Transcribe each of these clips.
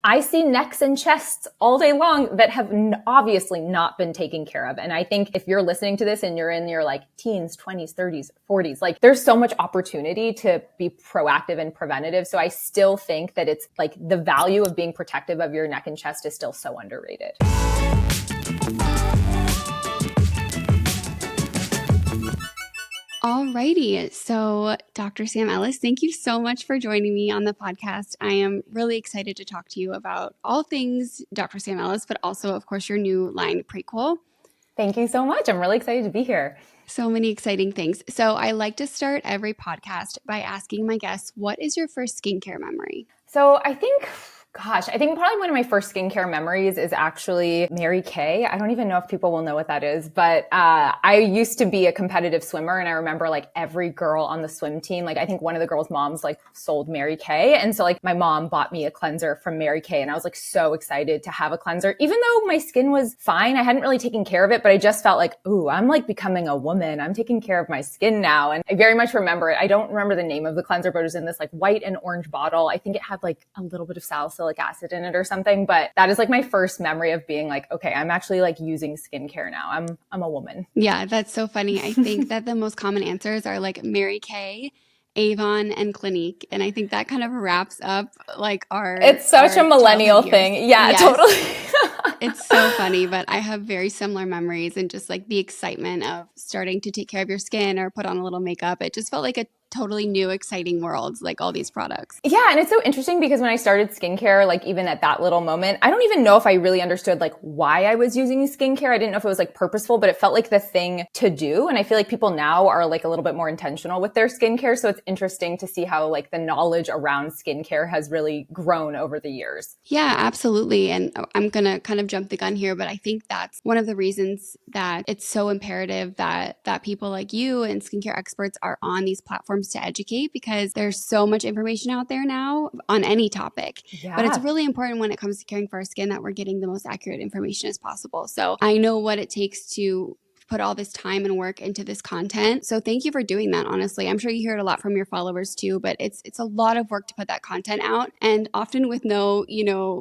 I see necks and chests all day long that have obviously not been taken care of. And I think if you're listening to this and you're in your like teens, 20s, 30s, 40s, like there's so much opportunity to be proactive and preventative. So I still think that it's like the value of being protective of your neck and chest is still so underrated. Alrighty, so Dr. Sam Ellis, thank you so much for joining me on the podcast. I am really excited to talk to you about all things Dr. Sam Ellis, but also, of course, your new line, Prequel. Thank you so much. I'm really excited to be here. So many exciting things. So I like to start every podcast by asking my guests, what is your first skincare memory? So I think probably one of my first skincare memories is actually Mary Kay. I don't even know if people will know what that is, but I used to be a competitive swimmer, and I remember like every girl on the swim team, like I think one of the girls' moms like sold Mary Kay. And so like my mom bought me a cleanser from Mary Kay, and I was like so excited to have a cleanser, even though my skin was fine. I hadn't really taken care of it, but I just felt like, ooh, I'm like becoming a woman. I'm taking care of my skin now. And I very much remember it. I don't remember the name of the cleanser, but it was in this like white and orange bottle. I think it had like a little bit of salicylic acid in it or something, but that is like my first memory of being like, okay, I'm actually like using skincare now. I'm a woman. Yeah, that's so funny. I think that the most common answers are like Mary Kay, Avon, and Clinique. And I think that kind of wraps up like it's such a millennial thing. Yeah, yes. Totally. It's so funny, but I have very similar memories, and just like the excitement of starting to take care of your skin or put on a little makeup. It just felt like a totally new, exciting world, like all these products. Yeah. And it's so interesting because when I started skincare, like even at that little moment, I don't even know if I really understood like why I was using skincare. I didn't know if it was like purposeful, but it felt like the thing to do. And I feel like people now are like a little bit more intentional with their skincare. So it's interesting to see how like the knowledge around skincare has really grown over the years. Yeah, absolutely. And I'm going to kind of jump the gun here, but I think that's one of the reasons that it's so imperative that people like you and skincare experts are on these platforms to educate, because there's so much information out there now on any topic. Yeah. But it's really important when it comes to caring for our skin that we're getting the most accurate information as possible. So I know what it takes to put all this time and work into this content. So thank you for doing that, honestly. I'm sure you hear it a lot from your followers too, but it's a lot of work to put that content out, and often with no,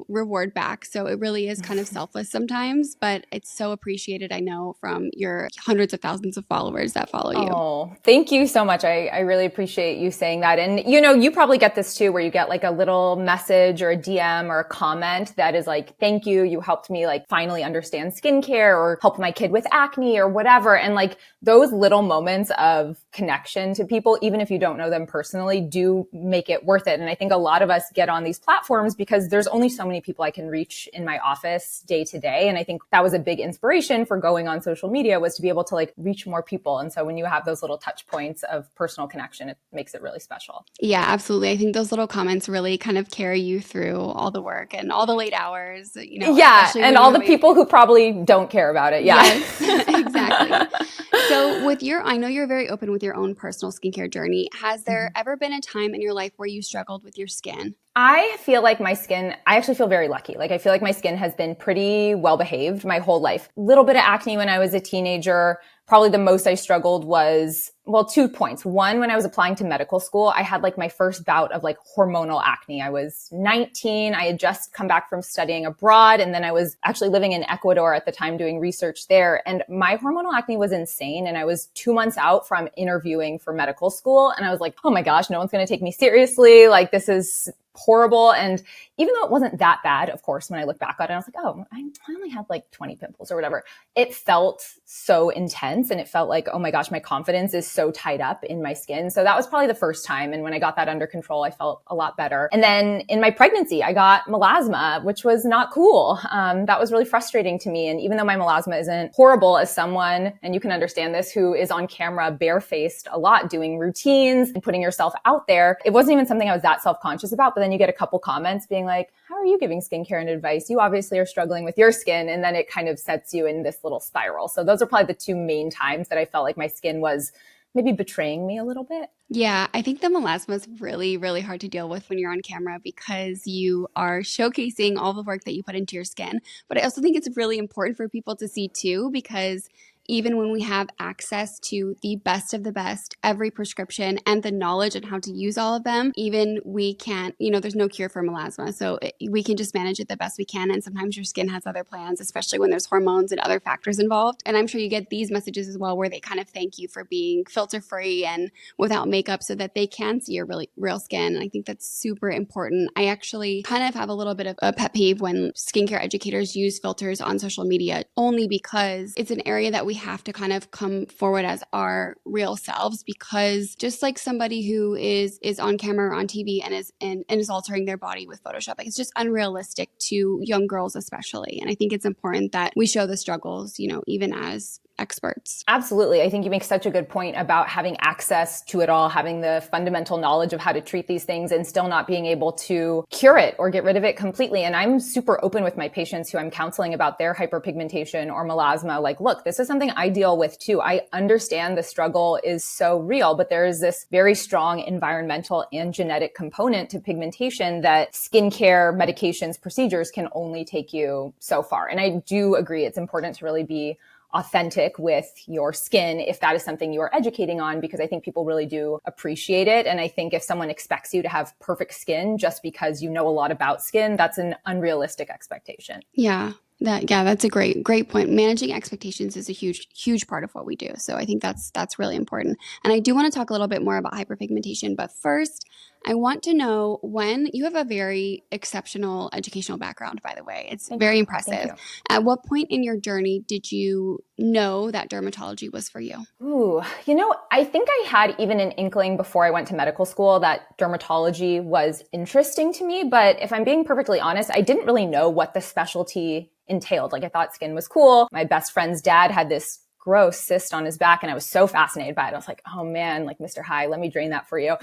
reward back. So it really is kind of selfless sometimes, but it's so appreciated, I know, from your hundreds of thousands of followers that follow you. Oh, thank you so much. I really appreciate you saying that. And you probably get this too, where you get like a little message or a DM or a comment that is like, thank you. You helped me like finally understand skincare, or help my kid with acne, or whatever. And like those little moments of connection to people, even if you don't know them personally, do make it worth it. And I think a lot of us get on these platforms because there's only so many people I can reach in my office day to day. And I think that was a big inspiration for going on social media, was to be able to like reach more people. And so when you have those little touch points of personal connection, it makes it really special. Yeah, absolutely. I think those little comments really kind of carry you through all the work and all the late hours, Yeah. And all the people who probably don't care about it. Yeah. Yes, exactly. So I know you're very open with your own personal skincare journey. Has there ever been a time in your life where you struggled with your skin? I feel like I actually feel very lucky. Like I feel like my skin has been pretty well behaved my whole life. Little bit of acne when I was a teenager. Probably the most I struggled was, 2 points. One, when I was applying to medical school, I had like my first bout of like hormonal acne. I was 19. I had just come back from studying abroad. And then I was actually living in Ecuador at the time doing research there. And my hormonal acne was insane. And I was 2 months out from interviewing for medical school. And I was like, oh my gosh, no one's going to take me seriously. Like this is horrible. And even though it wasn't that bad, of course, when I look back on it, I was like, oh, I only had like 20 pimples or whatever. It felt so intense, and it felt like, oh my gosh, my confidence is so tied up in my skin. So that was probably the first time. And when I got that under control, I felt a lot better. And then in my pregnancy, I got melasma, which was not cool. That was really frustrating to me. And even though my melasma isn't horrible, as someone, and you can understand this, who is on camera barefaced a lot, doing routines and putting yourself out there, it wasn't even something I was that self-conscious about. But then you get a couple comments being like, how are you giving skincare and advice? You obviously are struggling with your skin. And then it kind of sets you in this little spiral. So those are probably the two main times that I felt like my skin was maybe betraying me a little bit. Yeah, I think the melasma is really, really hard to deal with when you're on camera, because you are showcasing all the work that you put into your skin. But I also think it's really important for people to see too, because even when we have access to the best of the best, every prescription and the knowledge on how to use all of them, even we can't, there's no cure for melasma. So we can just manage it the best we can. And sometimes your skin has other plans, especially when there's hormones and other factors involved. And I'm sure you get these messages as well, where they kind of thank you for being filter free and without makeup so that they can see your really real skin. And I think that's super important. I actually kind of have a little bit of a pet peeve when skincare educators use filters on social media, only because it's an area that we have to kind of come forward as our real selves, because just like somebody who is on camera or on TV and is altering their body with Photoshop, like, it's just unrealistic to young girls especially. And I think it's important that we show the struggles, even as experts. Absolutely. I think you make such a good point about having access to it all, having the fundamental knowledge of how to treat these things and still not being able to cure it or get rid of it completely. And I'm super open with my patients who I'm counseling about their hyperpigmentation or melasma. Like, look, this is something I deal with too. I understand the struggle is so real, but there is this very strong environmental and genetic component to pigmentation that skincare, medications, procedures can only take you so far. And I do agree it's important to really be authentic with your skin if that is something you are educating on, because I think people really do appreciate it. And I think if someone expects you to have perfect skin just because you know a lot about skin, that's an unrealistic expectation. Yeah. That's a great point. Managing expectations is a huge part of what we do. So I think that's really important. And I do want to talk a little bit more about hyperpigmentation, but first I want to know, when you have a very exceptional educational background, by the way, it's very impressive. At what point in your journey did you know that dermatology was for you? Ooh, I think I had even an inkling before I went to medical school that dermatology was interesting to me. But if I'm being perfectly honest, I didn't really know what the specialty entailed. Like, I thought skin was cool. My best friend's dad had this gross cyst on his back, and I was so fascinated by it. I was like, oh man, like, Mr. High, let me drain that for you.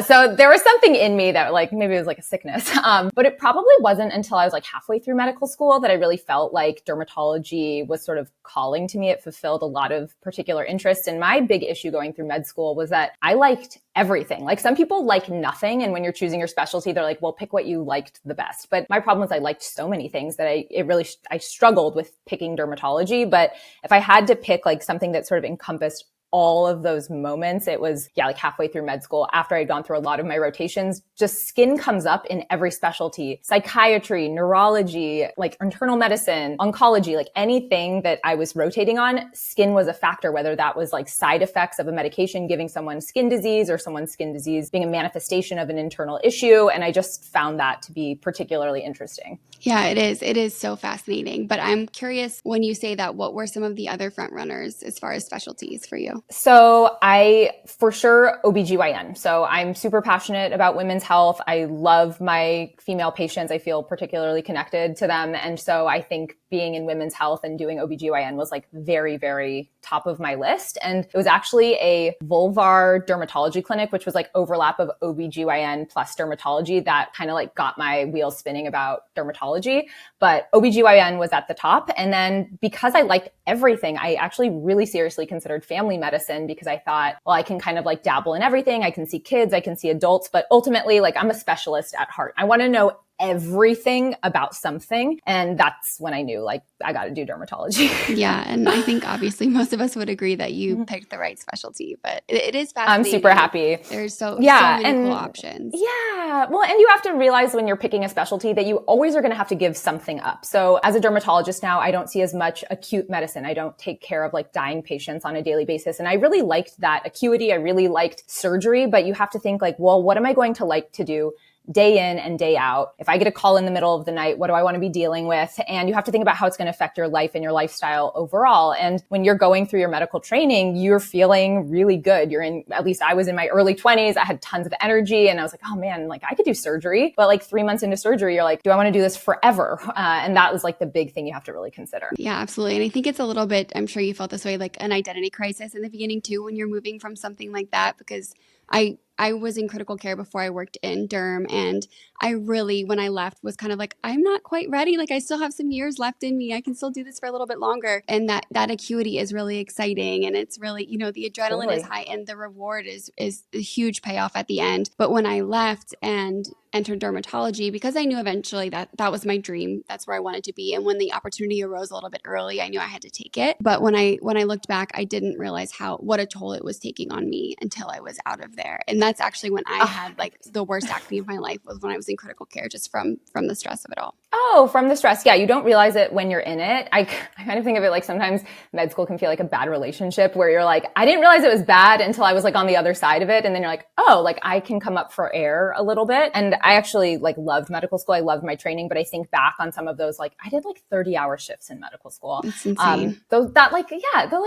So there was something in me that, like, maybe it was like a sickness. But it probably wasn't until I was like halfway through medical school that I really felt like dermatology was sort of calling to me. It fulfilled a lot of particular interests. And my big issue going through med school was that I liked everything. Like, some people like nothing. And when you're choosing your specialty, they're like, well, pick what you liked the best. But my problem was I liked so many things that I struggled with picking dermatology. But if I had to pick like something that sort of encompassed all of those moments, it was, like halfway through med school, after I'd gone through a lot of my rotations. Just skin comes up in every specialty: psychiatry, neurology, like internal medicine, oncology, like anything that I was rotating on, skin was a factor, whether that was like side effects of a medication giving someone skin disease or someone's skin disease being a manifestation of an internal issue. And I just found that to be particularly interesting. Yeah, it is. It is so fascinating. But I'm curious, when you say that, what were some of the other front runners as far as specialties for you? So for sure, OBGYN. So I'm super passionate about women's health. I love my female patients. I feel particularly connected to them. And so I think being in women's health and doing OBGYN was like very, very top of my list. And it was actually a vulvar dermatology clinic, which was like overlap of OBGYN plus dermatology, that kind of like got my wheels spinning about dermatology. But OBGYN was at the top. And then because I liked everything, I actually really seriously considered family medicine, because I thought, well, I can kind of like dabble in everything. I can see kids, I can see adults, but ultimately, like, I'm a specialist at heart. I want to know everything about something. And that's when I knew, like, I got to do dermatology. Yeah. And I think obviously most of us would agree that you picked the right specialty, but it is fascinating. I'm super happy. There's so many cool options. Yeah. Well, and you have to realize when you're picking a specialty that you always are going to have to give something up. So as a dermatologist now, I don't see as much acute medicine. I don't take care of like dying patients on a daily basis. And I really liked that acuity. I really liked surgery, but you have to think like, well, what am I going to like to do day in and day out? If I get a call in the middle of the night, what do I want to be dealing with? And you have to think about how it's going to affect your life and your lifestyle overall. And when you're going through your medical training, you're feeling really good. At least I was in my early 20s. I had tons of energy and I was like, oh man, like I could do surgery. But like 3 months into surgery, you're like, do I want to do this forever? And that was like the big thing you have to really consider. Yeah, absolutely. And I think it's a little bit, I'm sure you felt this way, like an identity crisis in the beginning too, when you're moving from something like that, because I was in critical care before I worked in Derm, and I really, when I left, was kind of like, I'm not quite ready. Like, I still have some years left in me. I can still do this for a little bit longer. And that acuity is really exciting. And it's really, the adrenaline is high and the reward is a huge payoff at the end. But when I left and entered dermatology because I knew eventually that that was my dream. That's where I wanted to be. And when the opportunity arose a little bit early, I knew I had to take it. But when I looked back, I didn't realize what a toll it was taking on me until I was out of there. And that's actually when I had like the worst acne of my life, was when I was in critical care, just from the stress of it all. Oh, from the stress. Yeah. You don't realize it when you're in it. I kind of think of it like sometimes med school can feel like a bad relationship where you're like, I didn't realize it was bad until I was like on the other side of it. And then you're like, oh, like I can come up for air a little bit. And I actually like loved medical school. I loved my training, but I think back on some of those, like I did like 30-hour shifts in medical school. That's insane. That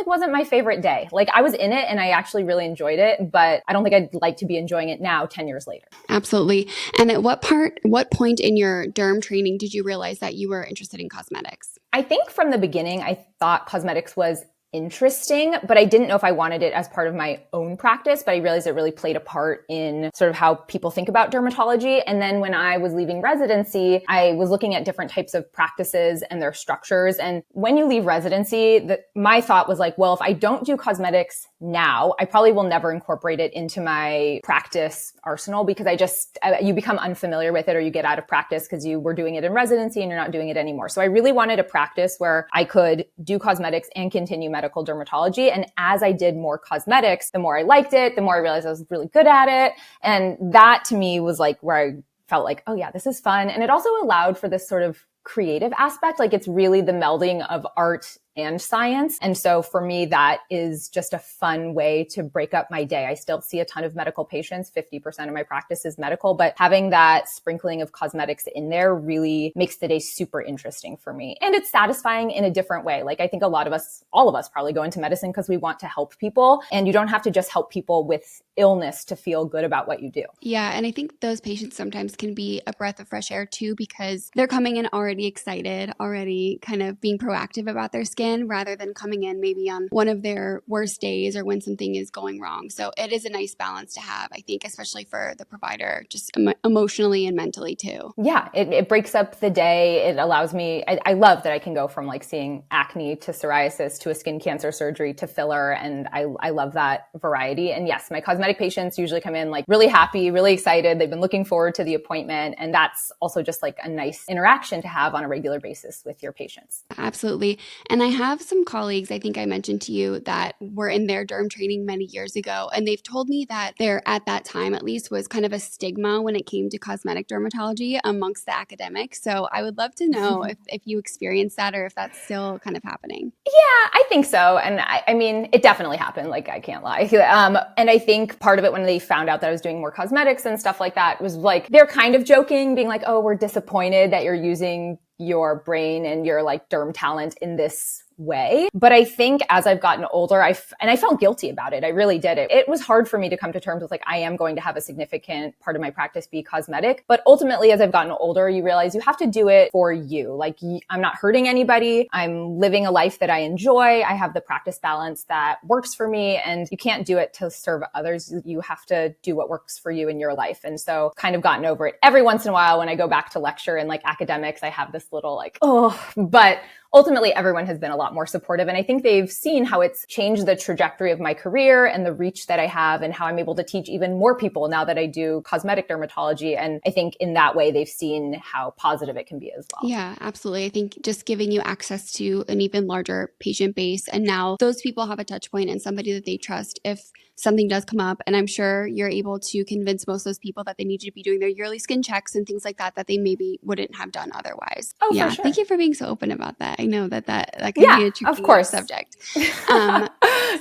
wasn't my favorite day. Like I was in it and I actually really enjoyed it, but I don't think I'd like to be enjoying it now 10 years later. Absolutely. And at what point in your derm training did you realize that you were interested in cosmetics? I think from the beginning, I thought cosmetics was interesting, but I didn't know if I wanted it as part of my own practice, but I realized it really played a part in sort of how people think about dermatology. And then when I was leaving residency, I was looking at different types of practices and their structures. And when you leave residency, my thought was like, well, if I don't do cosmetics now, I probably will never incorporate it into my practice arsenal because you become unfamiliar with it or you get out of practice because you were doing it in residency and you're not doing it anymore. So I really wanted a practice where I could do cosmetics and continue medical dermatology. And as I did more cosmetics, the more I liked it, the more I realized I was really good at it. And that to me was like where I felt like, oh yeah, this is fun. And it also allowed for this sort of creative aspect. Like it's really the melding of art and science. And so for me, that is just a fun way to break up my day. I still see a ton of medical patients. 50% of my practice is medical, but having that sprinkling of cosmetics in there really makes the day super interesting for me. And it's satisfying in a different way. Like I think all of us probably go into medicine because we want to help people, and you don't have to just help people with illness to feel good about what you do. Yeah. And I think those patients sometimes can be a breath of fresh air too, because they're coming in already excited, already kind of being proactive about their skin, rather than coming in maybe on one of their worst days or when something is going wrong. So it is a nice balance to have, I think, especially for the provider, just emotionally and mentally too. Yeah, it breaks up the day. It allows me, I love that I can go from like seeing acne to psoriasis to a skin cancer surgery to filler. And I love that variety. And yes, my cosmetic patients usually come in like really happy, really excited. They've been looking forward to the appointment. And that's also just like a nice interaction to have on a regular basis with your patients. Absolutely. And I have some colleagues, I think I mentioned to you, that were in their derm training many years ago. And they've told me that there, at that time at least, was kind of a stigma when it came to cosmetic dermatology amongst the academics. So I would love to know if you experienced that or if that's still kind of happening. Yeah, I think so. And I mean, it definitely happened. Like, I can't lie. And I think part of it when they found out that I was doing more cosmetics and stuff like that was like, they're kind of joking, being like, oh, we're disappointed that you're using your brain and your like derm talent in this way. But I think as I've gotten older, I felt guilty about it. I really did. It was hard for me to come to terms with like, I am going to have a significant part of my practice be cosmetic. But ultimately, as I've gotten older, you realize you have to do it for you. Like I'm not hurting anybody. I'm living a life that I enjoy. I have the practice balance that works for me, and you can't do it to serve others. You have to do what works for you in your life. And so kind of gotten over it. Every once in a while when I go back to lecture in like academics, I have this little like, but ultimately everyone has been a lot more supportive. And I think they've seen how it's changed the trajectory of my career and the reach that I have and how I'm able to teach even more people now that I do cosmetic dermatology. And I think in that way, they've seen how positive it can be as well. Yeah, absolutely. I think just giving you access to an even larger patient base. And now those people have a touch point and somebody that they trust if something does come up. And I'm sure you're able to convince most of those people that they need to be doing their yearly skin checks and things like that they maybe wouldn't have done otherwise. Oh, yeah. For sure. Thank you for being so open about that. I know that can be a tricky subject. I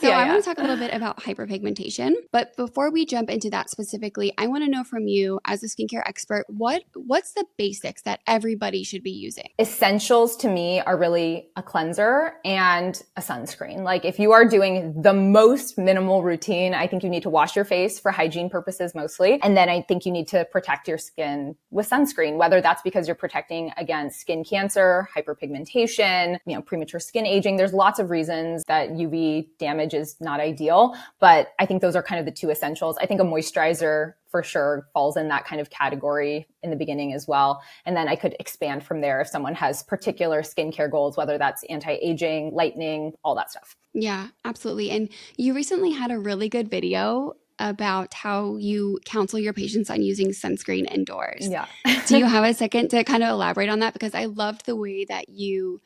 want to talk a little bit about hyperpigmentation. But before we jump into that specifically, I want to know from you as a skincare expert, what's the basics that everybody should be using? Essentials to me are really a cleanser and a sunscreen. Like if you are doing the most minimal routine, I think you need to wash your face for hygiene purposes mostly. And then I think you need to protect your skin with sunscreen, whether that's because you're protecting against skin cancer, hyperpigmentation, premature skin aging. There's lots of reasons that UV damage is not ideal, but I think those are kind of the two essentials. I think a moisturizer for sure falls in that kind of category in the beginning as well. And then I could expand from there if someone has particular skincare goals, whether that's anti-aging, lightening, all that stuff. Yeah, absolutely. And you recently had a really good video about how you counsel your patients on using Sunscreen Indoors. Yeah. Do you have a second to kind of elaborate on that? Because I loved the way that you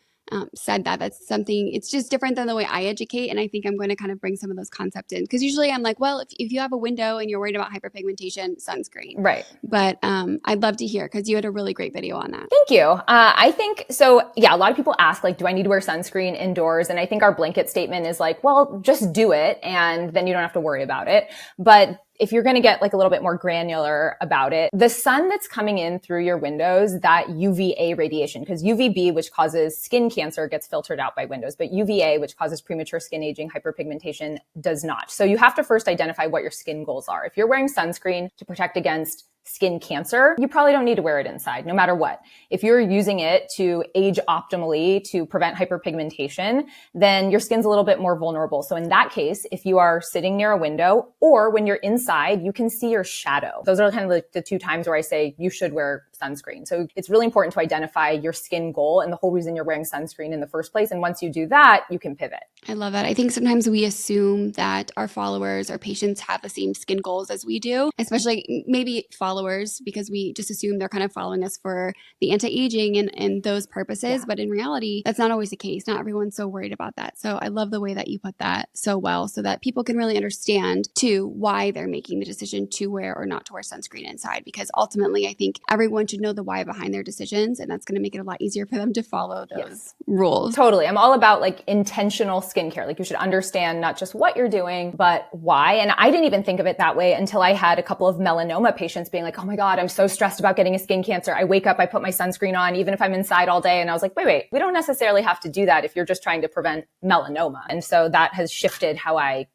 said that. That's something, it's just different than the way I educate. And I think I'm going to kind of bring some of those concepts in. Because usually I'm like, well, if you have a window and you're worried about hyperpigmentation, sunscreen. Right. But I'd love to hear, because you had a really great video on that. Thank you. I think, so yeah, a lot of people ask, like, do I need to wear sunscreen indoors? And I think our blanket statement is like, well, just do it and then you don't have to worry about it. But if you're going to get like a little bit more granular about it, the sun that's coming in through your windows, that UVA radiation, because UVB, which causes skin cancer, gets filtered out by windows, but UVA, which causes premature skin aging, hyperpigmentation, does not. So you have to first identify what your skin goals are. If you're wearing sunscreen to protect against skin cancer, you probably don't need to wear it inside, no matter what. If you're using it to age optimally to prevent hyperpigmentation, then your skin's a little bit more vulnerable. So in that case, if you are sitting near a window or when you're inside, you can see your shadow. Those are kind of like the two times where I say you should wear sunscreen. So it's really important to identify your skin goal and the whole reason you're wearing sunscreen in the first place. And once you do that, you can pivot. I love that. I think sometimes we assume that our followers, our patients have the same skin goals as we do, especially maybe followers, because we just assume they're kind of following us for the anti-aging and those purposes. Yeah. But in reality, that's not always the case. Not everyone's so worried about that. So I love the way that you put that so well, so that people can really understand too why they're making the decision to wear or not to wear sunscreen inside. Because ultimately, I think everyone should know the why behind their decisions, and that's going to make it a lot easier for them to follow those rules. Totally. I'm all about like intentional skincare. Like, you should understand not just what you're doing, but why. And I didn't even think of it that way until I had a couple of melanoma patients being like, oh my God, I'm so stressed about getting a skin cancer. I wake up, I put my sunscreen on, even if I'm inside all day. And I was like, wait, we don't necessarily have to do that if you're just trying to prevent melanoma. And so that has shifted how I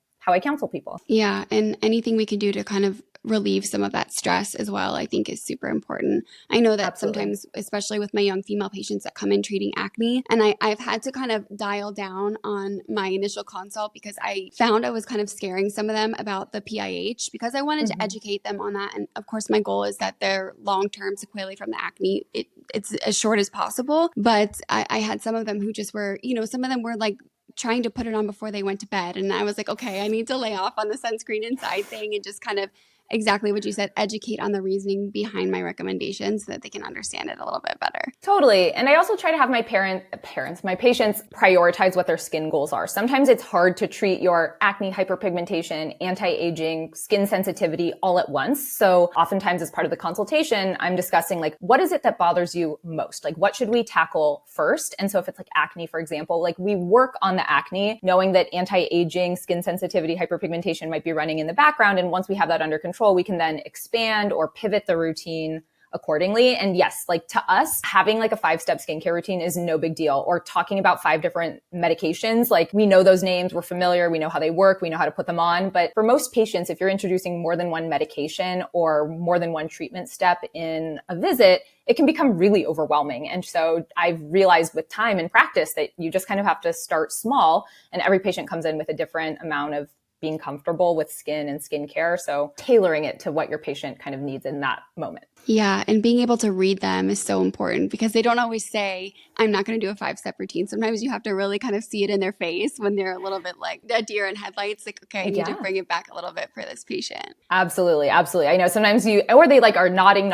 counsel people. Yeah. And anything we can do to kind of relieve some of that stress as well, I think is super important. I know that sometimes, especially with my young female patients that come in treating acne, and I've had to kind of dial down on my initial consult because I found I was kind of scaring some of them about the PIH, because I wanted to educate them on that. And of course, my goal is that their long-term sequelae from the acne, it's as short as possible. But I had some of them who just were, some of them were like trying to put it on before they went to bed. And I was like, okay, I need to lay off on the sunscreen inside thing and just kind of exactly what you said, educate on the reasoning behind my recommendations so that they can understand it a little bit better. Totally. And I also try to have my patients prioritize what their skin goals are. Sometimes it's hard to treat your acne, hyperpigmentation, anti-aging, skin sensitivity all at once. So oftentimes as part of the consultation, I'm discussing like, what is it that bothers you most? Like, what should we tackle first? And so if it's like acne, for example, like we work on the acne, knowing that anti-aging, skin sensitivity, hyperpigmentation might be running in the background. And once we have that under control, we can then expand or pivot the routine accordingly. And yes, like to us, having like a 5-step skincare routine is no big deal. Or talking about 5 different medications, like we know those names, we're familiar, we know how they work, we know how to put them on. But for most patients, if you're introducing more than one medication or more than one treatment step in a visit, it can become really overwhelming. And so I've realized with time and practice that you just kind of have to start small, and every patient comes in with a different amount of being comfortable with skin and skincare. So tailoring it to what your patient kind of needs in that moment. Yeah. And being able to read them is so important, because they don't always say, I'm not going to do a 5-step routine. Sometimes you have to really kind of see it in their face when they're a little bit like a deer in headlights. Like, okay, I need to bring it back a little bit for this patient. Absolutely. Absolutely. I know sometimes or they like are nodding.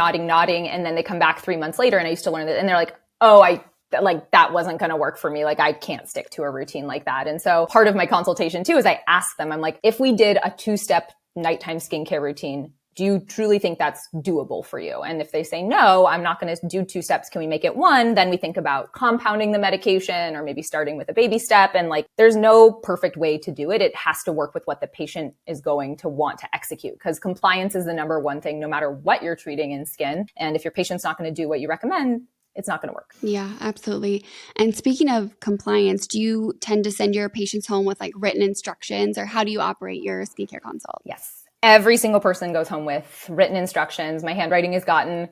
And then they come back 3 months later and I used to learn that. And they're like, oh, that wasn't going to work for me. Like, I can't stick to a routine like that. And so part of my consultation too is I ask them, I'm like, if we did a 2-step nighttime skincare routine, do you truly think that's doable for you? And if they say, no, I'm not going to do 2 steps, can we make it 1? Then we think about compounding the medication or maybe starting with a baby step. And like, there's no perfect way to do it. It has to work with what the patient is going to want to execute, because compliance is the number one thing, no matter what you're treating in skin. And if your patient's not going to do what you recommend, it's not going to work. Yeah, absolutely. And speaking of compliance, do you tend to send your patients home with like written instructions, or how do you operate your skincare consult? Yes. Every single person goes home with written instructions. My handwriting has gotten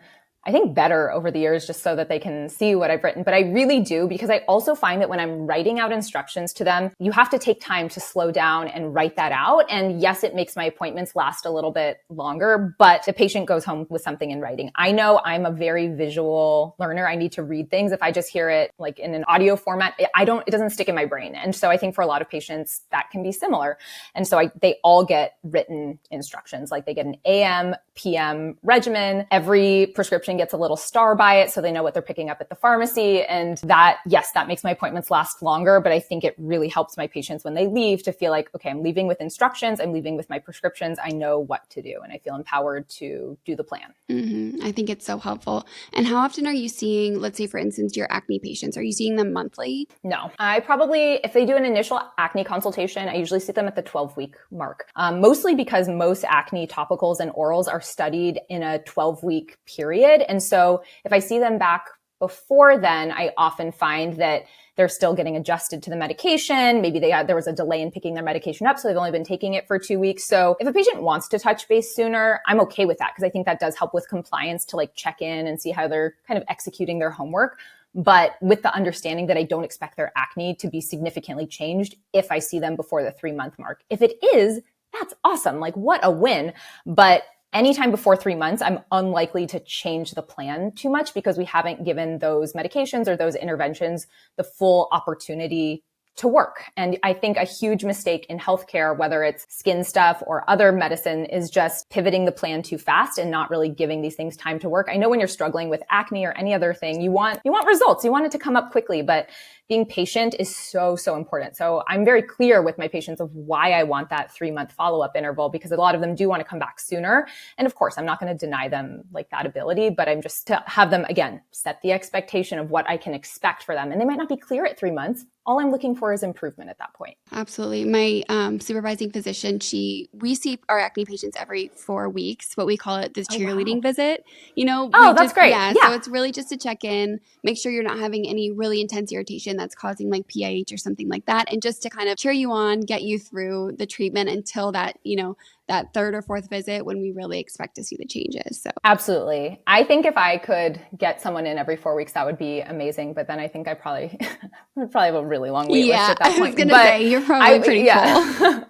I think, better over the years just so that they can see what I've written. But I really do, because I also find that when I'm writing out instructions to them, you have to take time to slow down and write that out. And yes, it makes my appointments last a little bit longer, but the patient goes home with something in writing. I know I'm a very visual learner. I need to read things. If I just hear it like in an audio format, it doesn't stick in my brain. And so I think for a lot of patients that can be similar. And so they all get written instructions, like they get an AM, PM regimen. Every prescription gets a little star by it so they know what they're picking up at the pharmacy. And that, yes, that makes my appointments last longer, but I think it really helps my patients when they leave to feel like, okay, I'm leaving with instructions, I'm leaving with my prescriptions, I know what to do, and I feel empowered to do the plan. Mm-hmm. I think it's so helpful. And how often are you seeing, let's say for instance, your acne patients? Are you seeing them monthly? No, I probably, if they do an initial acne consultation, I usually see them at the 12-week mark, mostly because most acne topicals and orals are studied in a 12-week period. And so if I see them back before then, I often find that they're still getting adjusted to the medication. Maybe there was a delay in picking their medication up, so they've only been taking it for 2 weeks. So if a patient wants to touch base sooner, I'm okay with that, because I think that does help with compliance to like check in and see how they're kind of executing their homework. But with the understanding that I don't expect their acne to be significantly changed if I see them before the 3-month mark. If it is, that's awesome. Like, what a win. But anytime before 3 months, I'm unlikely to change the plan too much, because we haven't given those medications or those interventions the full opportunity to work. And I think a huge mistake in healthcare, whether it's skin stuff or other medicine, is just pivoting the plan too fast and not really giving these things time to work. I know when you're struggling with acne or any other thing, you want results. You want it to come up quickly, but being patient is so, so important. So I'm very clear with my patients of why I want that 3-month follow-up interval, because a lot of them do want to come back sooner. And of course, I'm not going to deny them like that ability, but I'm just to have them, again, set the expectation of what I can expect for them. And they might not be clear at 3 months. All I'm looking for is improvement at that point. Absolutely. My supervising physician, we see our acne patients every 4 weeks, what we call it, this cheerleading visit. That's great. Yeah. So it's really just to check in, make sure you're not having any really intense irritation that's causing like PIH or something like that. And just to kind of cheer you on, get you through the treatment until that, that 3rd or 4th visit when we really expect to see the changes. So absolutely. I think if I could get someone in every 4 weeks, that would be amazing. But then I think I probably would probably have a really long wait list at that point. I was going to say, you're probably pretty full.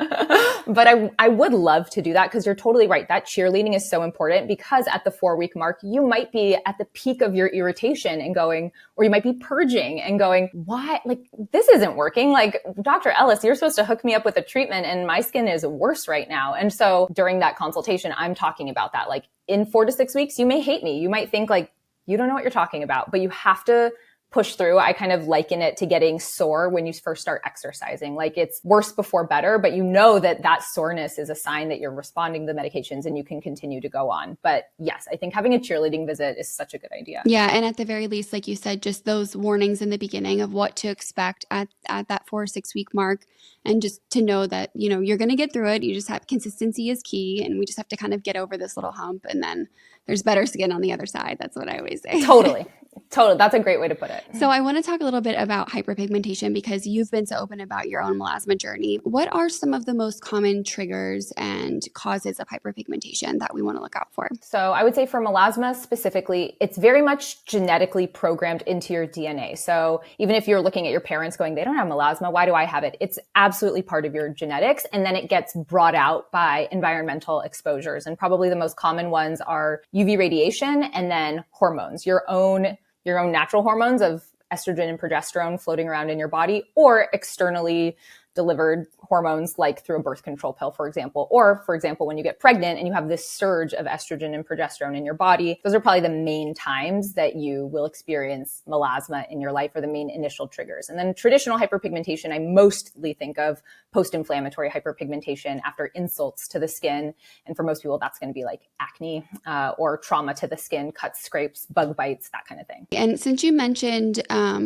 But I would love to do that, because you're totally right. That cheerleading is so important, because at the 4-week mark, you might be at the peak of your irritation and going, or you might be purging and going, why? Like, this isn't working. Like, Dr. Ellis, you're supposed to hook me up with a treatment and my skin is worse right now. And so during that consultation, I'm talking about that. Like, in 4 to 6 weeks, you may hate me. You might think like, you don't know what you're talking about, but you have to push through. I kind of liken it to getting sore when you first start exercising. Like, it's worse before better, but you know that soreness is a sign that you're responding to the medications and you can continue to go on. But yes, I think having a cheerleading visit is such a good idea. Yeah. And at the very least, like you said, just those warnings in the beginning of what to expect at that 4 or 6 week mark. And just to know that, you're going to get through it. You just have consistency is key. And we just have to kind of get over this little hump. And then there's better skin on the other side. That's what I always say. Totally. That's a great way to put it. So I want to talk a little bit about hyperpigmentation, because you've been so open about your own melasma journey. What are some of the most common triggers and causes of hyperpigmentation that we want to look out for? So I would say for melasma specifically, it's very much genetically programmed into your DNA. So even if you're looking at your parents going, they don't have melasma, why do I have it? It's absolutely part of your genetics. And then it gets brought out by environmental exposures. And probably the most common ones are UV radiation and then hormones, your own natural hormones of estrogen and progesterone floating around in your body, or externally delivered hormones like through a birth control pill, for example. Or, for example, when you get pregnant and you have this surge of estrogen and progesterone in your body, those are probably the main times that you will experience melasma in your life, or the main initial triggers. And then traditional hyperpigmentation, I mostly think of post-inflammatory hyperpigmentation after insults to the skin. And for most people, that's going to be like acne or trauma to the skin, cuts, scrapes, bug bites, that kind of thing. And since you mentioned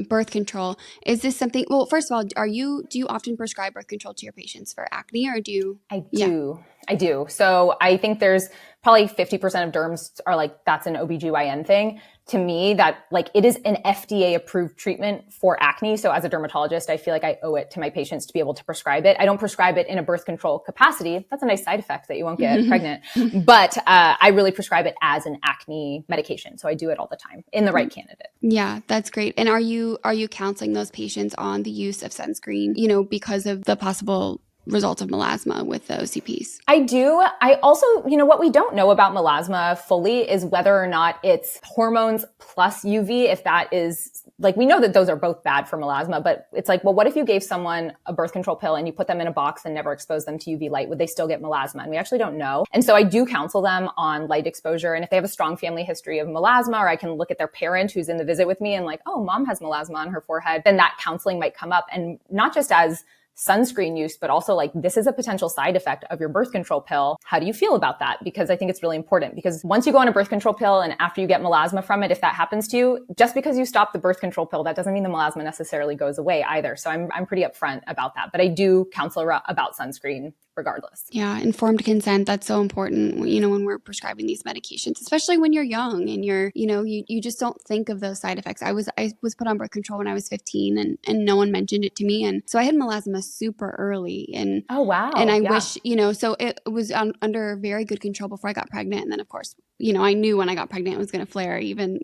birth control, is this something, well, first of all, do you often prescribe birth control to your patients for acne, or do you? I do. I do. So I think there's probably 50% of derms are like, that's an OBGYN thing. To me, that like it is an FDA approved treatment for acne. So as a dermatologist, I feel like I owe it to my patients to be able to prescribe it. I don't prescribe it in a birth control capacity. That's a nice side effect that you won't get pregnant. But I really prescribe it as an acne medication. So I do it all the time in the right candidate. Yeah, that's great. And are you counseling those patients on the use of sunscreen, because of the possible results of melasma with the OCPs? I do. I also, what we don't know about melasma fully is whether or not it's hormones plus UV, if that is like, we know that those are both bad for melasma, but it's like, well, what if you gave someone a birth control pill and you put them in a box and never exposed them to UV light? Would they still get melasma? And we actually don't know. And so I do counsel them on light exposure. And if they have a strong family history of melasma, or I can look at their parent who's in the visit with me and like, oh, mom has melasma on her forehead, then that counseling might come up. And not just as sunscreen use, but also like, this is a potential side effect of your birth control pill. How do you feel about that? Because I think it's really important, because once you go on a birth control pill and after you get melasma from it, if that happens to you, just because you stop the birth control pill, that doesn't mean the melasma necessarily goes away either. So I'm pretty upfront about that, but I do counsel about sunscreen regardless. Yeah. Informed consent. That's so important, when we're prescribing these medications, especially when you're young and you just don't think of those side effects. I was put on birth control when I was 15 and no one mentioned it to me. And so I had melasma super early and oh, wow. And I wish, so it was under very good control before I got pregnant. And then of course, I knew when I got pregnant it was going to flare, even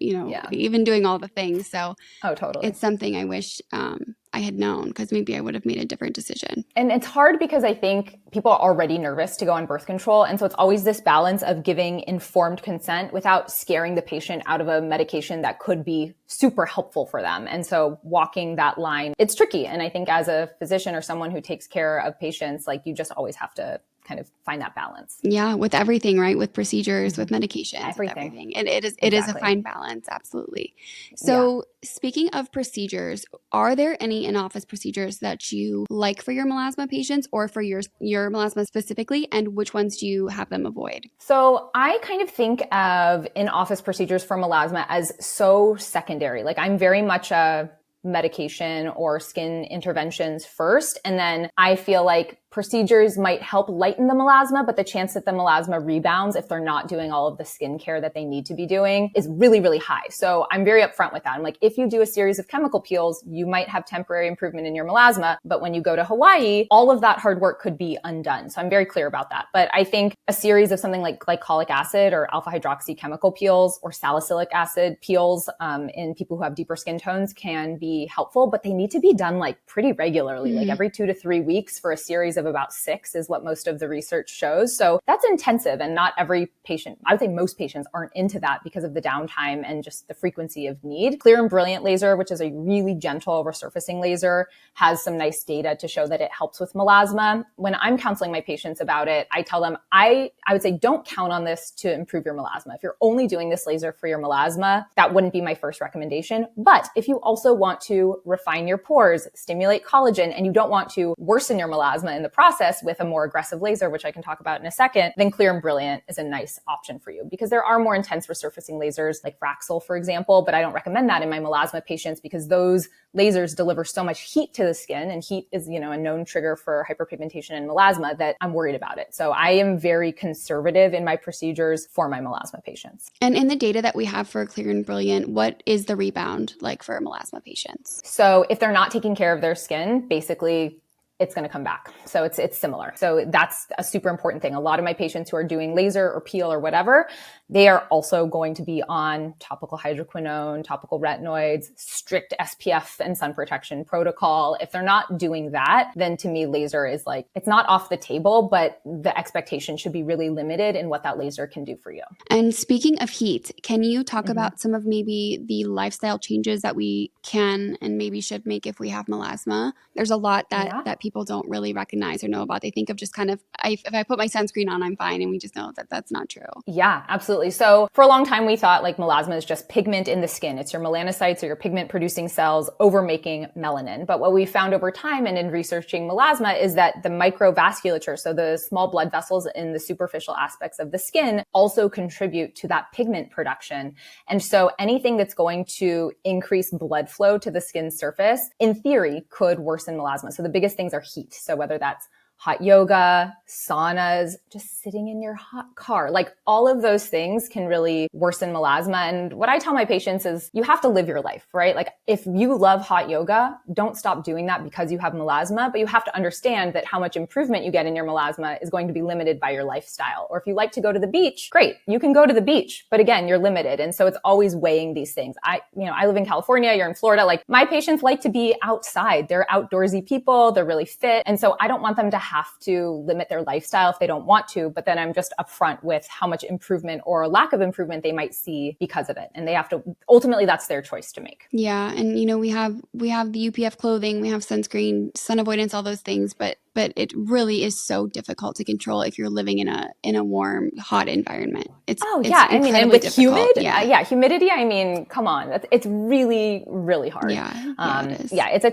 doing all the things. So totally. It's something I wish, I had known, because maybe I would have made a different decision. And it's hard because I think people are already nervous to go on birth control. And so it's always this balance of giving informed consent without scaring the patient out of a medication that could be super helpful for them. And so walking that line, it's tricky. And I think as a physician or someone who takes care of patients, like you just always have to kind of find that balance. Yeah, with everything, right? With procedures, with medications, everything. And it is a fine balance, absolutely. So speaking of procedures, are there any in-office procedures that you like for your melasma patients or for your melasma specifically, and which ones do you have them avoid? So I kind of think of in-office procedures for melasma as so secondary. Like I'm very much a medication or skin interventions first. And then I feel like procedures might help lighten the melasma, but the chance that the melasma rebounds if they're not doing all of the skincare that they need to be doing is really, really high. So I'm very upfront with that. I'm like, if you do a series of chemical peels, you might have temporary improvement in your melasma, but when you go to Hawaii, all of that hard work could be undone. So I'm very clear about that. But I think a series of something like glycolic acid or alpha hydroxy chemical peels or salicylic acid peels in people who have deeper skin tones can be helpful, but they need to be done like pretty regularly, like every 2 to 3 weeks for a series of about 6 is what most of the research shows. So that's intensive, and not every patient, I would say most patients aren't into that because of the downtime and just the frequency of need. Clear and Brilliant laser, which is a really gentle resurfacing laser, has some nice data to show that it helps with melasma. When I'm counseling my patients about it, I tell them, I would say, don't count on this to improve your melasma. If you're only doing this laser for your melasma, that wouldn't be my first recommendation. But if you also want to refine your pores, stimulate collagen, and you don't want to worsen your melasma in the process with a more aggressive laser, which I can talk about in a second, then Clear and Brilliant is a nice option for you, because there are more intense resurfacing lasers like Fraxel, for example, but I don't recommend that in my melasma patients because those lasers deliver so much heat to the skin, and heat is, a known trigger for hyperpigmentation and melasma, that I'm worried about it. So I am very conservative in my procedures for my melasma patients. And in the data that we have for Clear and Brilliant, what is the rebound like for melasma patients? So if they're not taking care of their skin, basically it's going to come back. So it's similar. So that's a super important thing. A lot of my patients who are doing laser or peel or whatever, they are also going to be on topical hydroquinone, topical retinoids, strict SPF and sun protection protocol. If they're not doing that, then to me, laser is like, it's not off the table, but the expectation should be really limited in what that laser can do for you. And speaking of heat, can you talk about some of maybe the lifestyle changes that we can and maybe should make if we have melasma? There's a lot that people don't really recognize or know about. They think of just kind of, if I put my sunscreen on, I'm fine. And we just know that that's not true. Yeah, absolutely. So for a long time, we thought like melasma is just pigment in the skin. It's your melanocytes or your pigment producing cells over making melanin. But what we found over time and in researching melasma is that the microvasculature, so the small blood vessels in the superficial aspects of the skin, also contribute to that pigment production. And so anything that's going to increase blood flow to the skin surface, in theory, could worsen melasma. So the biggest things are heat. So whether that's hot yoga, saunas, just sitting in your hot car. Like all of those things can really worsen melasma. And what I tell my patients is you have to live your life, right? Like if you love hot yoga, don't stop doing that because you have melasma, but you have to understand that how much improvement you get in your melasma is going to be limited by your lifestyle. Or if you like to go to the beach, great, you can go to the beach, but again, you're limited. And so it's always weighing these things. I live in California, you're in Florida. Like my patients like to be outside. They're outdoorsy people. They're really fit. And so I don't want them to have to limit their lifestyle if they don't want to, but then I'm just upfront with how much improvement or lack of improvement they might see because of it. And they have to, ultimately that's their choice to make. Yeah. And we have the UPF clothing, we have sunscreen, sun avoidance, all those things, but it really is so difficult to control if you're living in a warm, hot environment. It's I mean, and with difficult. humid, humidity, I mean, come on, it's really, really hard. It is. It's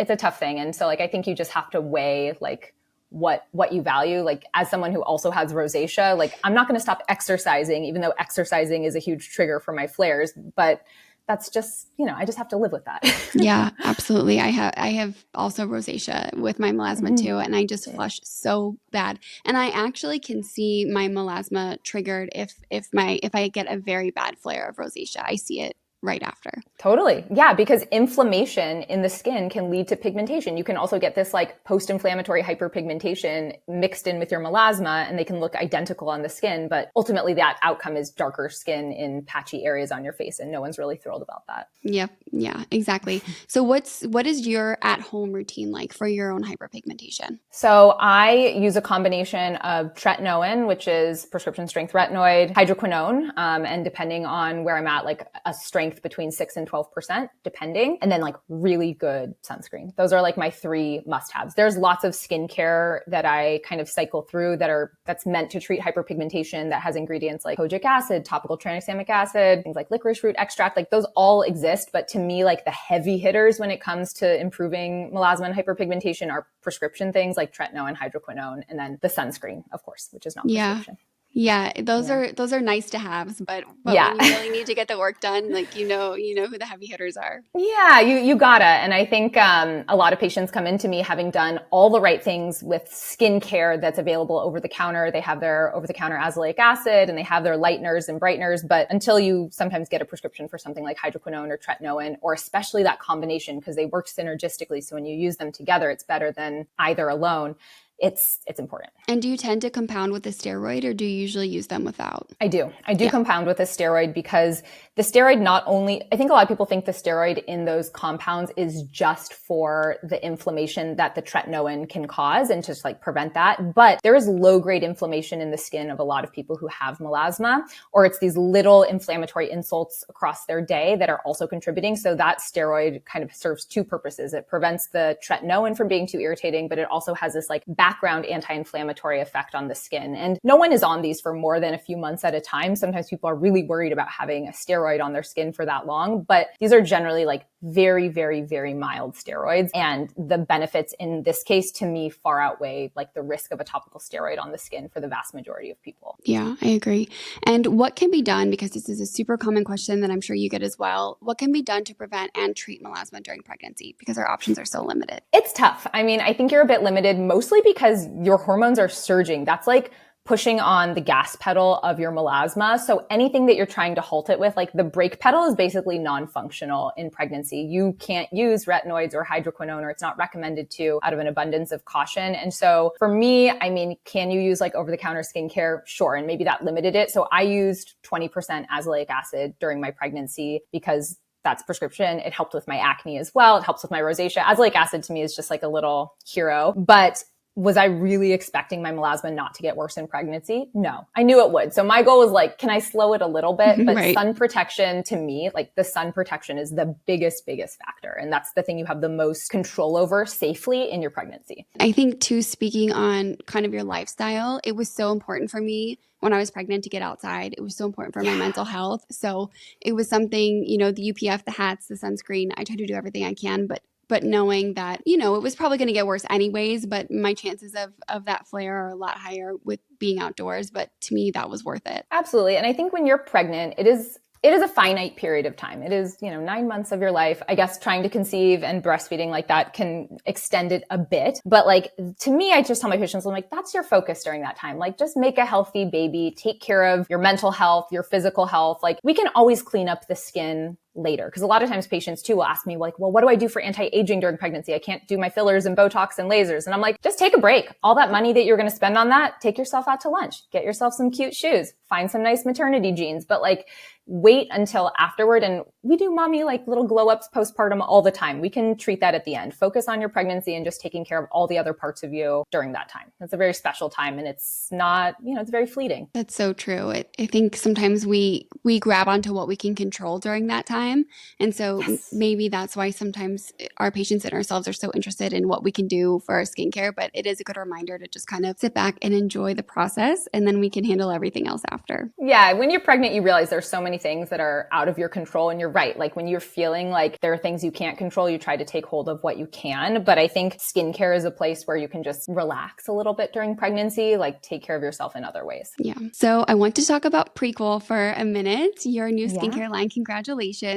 a tough thing. And so like, I think you just have to weigh like what you value. Like as someone who also has rosacea, like I'm not going to stop exercising, even though exercising is a huge trigger for my flares, but that's just, I just have to live with that. Yeah, absolutely. I have also rosacea with my melasma too, and I just flush so bad. And I actually can see my melasma triggered if I get a very bad flare of rosacea. I see it right after. Totally. Yeah, because inflammation in the skin can lead to pigmentation. You can also get this like post-inflammatory hyperpigmentation mixed in with your melasma, and they can look identical on the skin, but ultimately that outcome is darker skin in patchy areas on your face, and no one's really thrilled about that. Yep. Yeah, exactly. So what is your at-home routine like for your own hyperpigmentation? So I use a combination of tretinoin, which is prescription strength retinoid, hydroquinone, and depending on where I'm at, like a strength between 6 and 12%, depending. And then like really good sunscreen. Those are like my 3 must-haves. There's lots of skincare that I kind of cycle through that's meant to treat hyperpigmentation that has ingredients like kojic acid, topical tranexamic acid, things like licorice root extract. Like those all exist. But to me, like the heavy hitters when it comes to improving melasma and hyperpigmentation are prescription things like tretinoin, hydroquinone, and then the sunscreen, of course, which is not prescription. Yeah, those are nice to haves, but when you really need to get the work done, like you know who the heavy hitters are. Yeah, you gotta. And I think a lot of patients come into me having done all the right things with skincare that's available over the counter. They have their over the counter azelaic acid and they have their lighteners and brighteners, but until you sometimes get a prescription for something like hydroquinone or tretinoin, or especially that combination, because they work synergistically. So when you use them together, it's better than either alone. It's important. And do you tend to compound with a steroid, or do you usually use them without? I do compound with a steroid because the steroid I think a lot of people think the steroid in those compounds is just for the inflammation that the tretinoin can cause and just like prevent that. But there is low grade inflammation in the skin of a lot of people who have melasma, or it's these little inflammatory insults across their day that are also contributing. So that steroid kind of serves 2 purposes. It prevents the tretinoin from being too irritating, but it also has this like background anti-inflammatory effect on the skin. And no one is on these for more than a few months at a time. Sometimes people are really worried about having a steroid on their skin for that long, but these are generally like very, very, very mild steroids. And the benefits in this case to me far outweigh like the risk of a topical steroid on the skin for the vast majority of people. Yeah, I agree. And what can be done, because this is a super common question that I'm sure you get as well, what can be done to prevent and treat melasma during pregnancy? Because our options are so limited. It's tough. I mean, I think you're a bit limited mostly because your hormones are surging. That's like pushing on the gas pedal of your melasma. So anything that you're trying to halt it with, like the brake pedal is basically non-functional in pregnancy. You can't use retinoids or hydroquinone, or it's not recommended to out of an abundance of caution. And so for me, I mean, can you use like over-the-counter skincare? Sure. And maybe that limited it. So I used 20% azelaic acid during my pregnancy because that's prescription. It helped with my acne as well. It helps with my rosacea. Azelaic acid to me is just like a little hero. But was I really expecting my melasma not to get worse in pregnancy? No, I knew it would. So my goal was like, can I slow it a little bit? But right. Sun protection to me, like the sun protection is the biggest factor. And that's the thing you have the most control over safely in your pregnancy. I think too, speaking on kind of your lifestyle, it was so important for me when I was pregnant to get outside. It was so important for my mental health. So it was something, the UPF, the hats, the sunscreen, I try to do everything I can, but knowing that, it was probably going to get worse anyways, but my chances of that flare are a lot higher with being outdoors. But to me, that was worth it. Absolutely. And I think when you're pregnant, it is It is a finite period of time. It is, 9 months of your life. I guess trying to conceive and breastfeeding like that can extend it a bit. But like, to me, I just tell my patients, I'm like, that's your focus during that time. Like, just make a healthy baby, take care of your mental health, your physical health. Like, we can always clean up the skin later. Because a lot of times patients too will ask me like, well, what do I do for anti-aging during pregnancy? I can't do my fillers and Botox and lasers. And I'm like, just take a break. All that money that you're going to spend on that, take yourself out to lunch, get yourself some cute shoes, find some nice maternity jeans, but like wait until afterward. And we do mommy like little glow ups postpartum all the time. We can treat that at the end. Focus on your pregnancy and just taking care of all the other parts of you during that time. It's a very special time and it's not, it's very fleeting. That's so true. I think sometimes we grab onto what we can control during that time. And so maybe that's why sometimes our patients and ourselves are so interested in what we can do for our skincare, but it is a good reminder to just kind of sit back and enjoy the process, and then we can handle everything else after. Yeah. When you're pregnant, you realize there's so many things that are out of your control, and you're right. Like when you're feeling like there are things you can't control, you try to take hold of what you can. But I think skincare is a place where you can just relax a little bit during pregnancy, like take care of yourself in other ways. Yeah. So I want to talk about Prequel for a minute. Your new skincare line. Congratulations.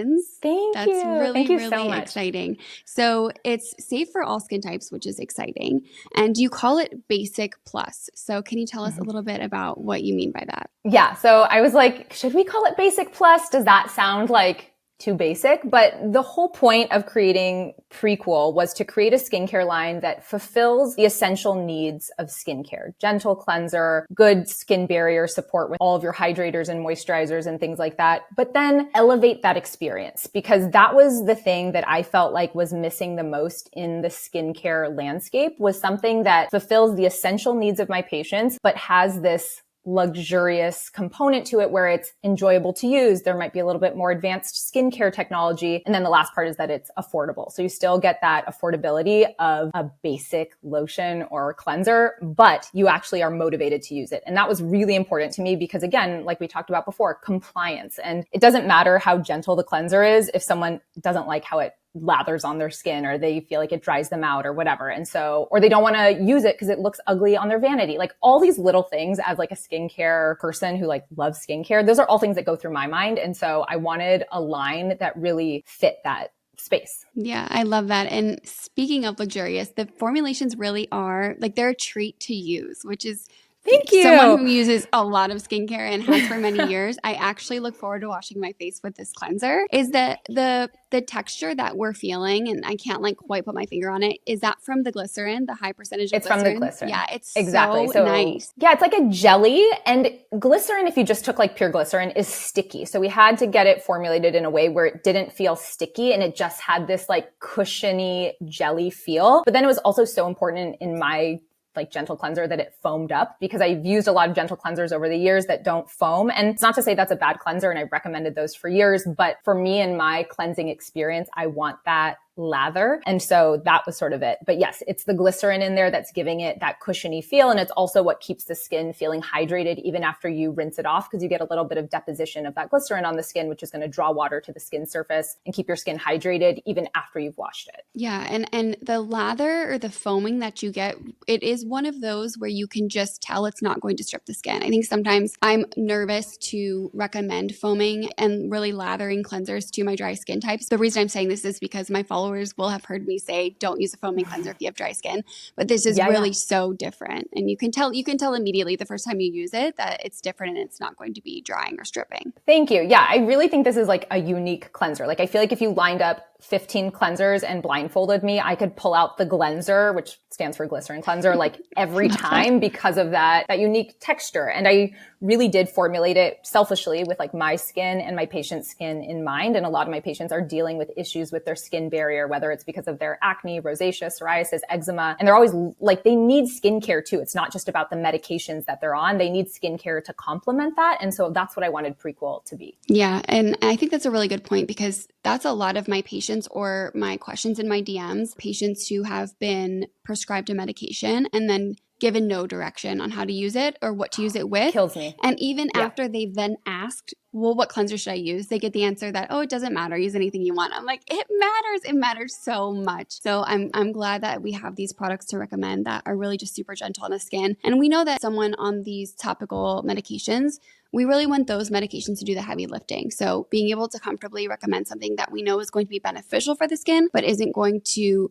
Thank you. That's Really so exciting. So it's safe for all skin types, which is exciting. And you call it Basic Plus. So can you tell us a little bit about what you mean by that? Yeah. So I was like, should we call it Basic Plus? Does that sound like too basic? But the whole point of creating Prequel was to create a skincare line that fulfills the essential needs of skincare. Gentle cleanser, good skin barrier support with all of your hydrators and moisturizers and things like that. But then elevate that experience, because that was the thing that I felt like was missing the most in the skincare landscape, was something that fulfills the essential needs of my patients, but has this luxurious component to it where it's enjoyable to use. There might be a little bit more advanced skincare technology. And then the last part is that it's affordable. So you still get that affordability of a basic lotion or cleanser, but you actually are motivated to use it. And that was really important to me because, again, like we talked about before, compliance. And it doesn't matter how gentle the cleanser is if someone doesn't like how it lathers on their skin, or they feel like it dries them out or whatever. And so, or they don't want to use it because it looks ugly on their vanity. Like all these little things, as like a skincare person who like loves skincare, those are all things that go through my mind. And so I wanted a line that really fit that space. Yeah, I love that. And speaking of luxurious, the formulations really are like, they're a treat to use, which is Thank you. Someone who uses a lot of skincare and has for many years. I actually look forward to washing my face with this cleanser. Is that the texture that we're feeling, and I can't like quite put my finger on it, is that from the glycerin, the high percentage of it's glycerin? From the glycerin. Yeah, it's exactly. so nice. Yeah, it's like a jelly, and glycerin, if you just took like pure glycerin, is sticky. So we had to get it formulated in a way where it didn't feel sticky and it just had this like cushiony jelly feel. But then it was also so important in my like gentle cleanser that it foamed up, because I've used a lot of gentle cleansers over the years that don't foam. And it's not to say that's a bad cleanser, and I've recommended those for years, but for me and my cleansing experience, I want that lather. And so that was sort of it. But yes, it's the glycerin in there that's giving it that cushiony feel. And it's also what keeps the skin feeling hydrated even after you rinse it off, because you get a little bit of deposition of that glycerin on the skin, which is going to draw water to the skin surface and keep your skin hydrated even after you've washed it. Yeah. And the lather or the foaming that you get, it is one of those where you can just tell it's not going to strip the skin. I think sometimes I'm nervous to recommend foaming and really lathering cleansers to my dry skin types. The reason I'm saying this is because my followers will have heard me say, don't use a foaming cleanser if you have dry skin, but this is really so different. And you can tell immediately the first time you use it that it's different and it's not going to be drying or stripping. Thank you. Yeah, I really think this is like a unique cleanser. Like I feel like if you lined up 15 cleansers and blindfolded me, I could pull out the Glenser, which stands for glycerin cleanser, like every time because of that unique texture. And I really did formulate it selfishly with like my skin and my patient's skin in mind. And a lot of my patients are dealing with issues with their skin barrier, whether it's because of their acne, rosacea, psoriasis, eczema. And they're always like, they need skincare too. It's not just about the medications that they're on. They need skincare to complement that. And so that's what I wanted Prequel to be. Yeah. And I think that's a really good point, because that's a lot of my patients or my questions in my DMs, patients who have been prescribed a medication and then given no direction on how to use it or what to use it with. Kills me. And even after they've then asked well, what cleanser should I use? They get the answer that, oh, it doesn't matter. Use anything you want. I'm like, it matters. It matters so much. So I'm glad that we have these products to recommend that are really just super gentle on the skin. And we know that someone on these topical medications, we really want those medications to do the heavy lifting. So being able to comfortably recommend something that we know is going to be beneficial for the skin, but isn't going to,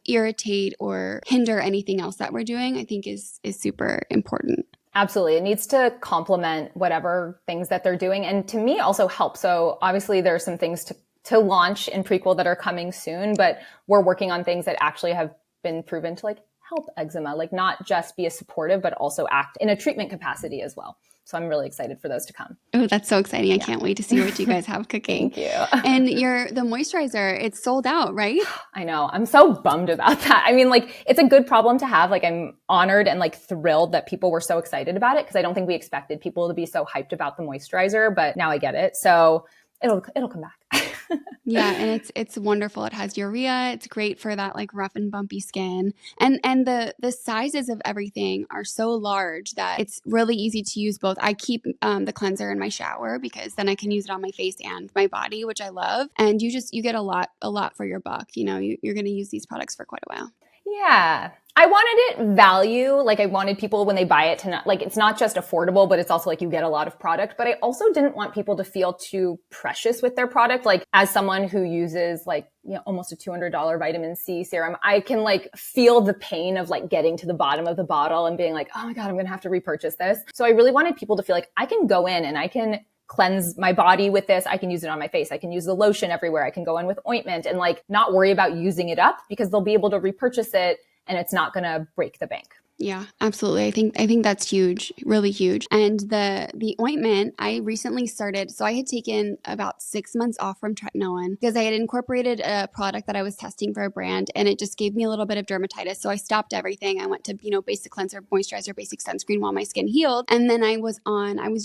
irritate or hinder anything else that we're doing, I think is super important. Absolutely. It needs to complement whatever things that they're doing. And to me also help. So obviously there are some things to launch in Prequel that are coming soon, but we're working on things that actually have been proven to help eczema, not just be a supportive, but also act in a treatment capacity as well. So I'm really excited for those to come. Oh, that's so exciting. I can't wait to see what you guys have cooking. Thank you. And the moisturizer, it's sold out, right? I know. I'm so bummed about that. I mean, it's a good problem to have. I'm honored and thrilled that people were so excited about it, because I don't think we expected people to be so hyped about the moisturizer, but now I get it. So it'll come back. Yeah, and it's wonderful. It has urea. It's great for that rough and bumpy skin. And the sizes of everything are so large that it's really easy to use both. I keep the cleanser in my shower because then I can use it on my face and my body, which I love. And you get a lot for your buck. You're going to use these products for quite a while. Yeah. I wanted it value. I wanted people when they buy it to not, it's not just affordable, but it's also you get a lot of product. But I also didn't want people to feel too precious with their product. As someone who uses almost a $200 vitamin C serum, I can feel the pain of getting to the bottom of the bottle and being oh my God, I'm going to have to repurchase this. So I really wanted people to feel I can go in and I can cleanse my body with this. I can use it on my face. I can use the lotion everywhere. I can go in with ointment and not worry about using it up, because they'll be able to repurchase it and it's not going to break the bank. Yeah, absolutely. I think that's huge, really huge. And the ointment, I recently started, so I had taken about 6 months off from tretinoin because I had incorporated a product that I was testing for a brand, and it just gave me a little bit of dermatitis. So I stopped everything. I went to, basic cleanser, moisturizer, basic sunscreen while my skin healed. And then I was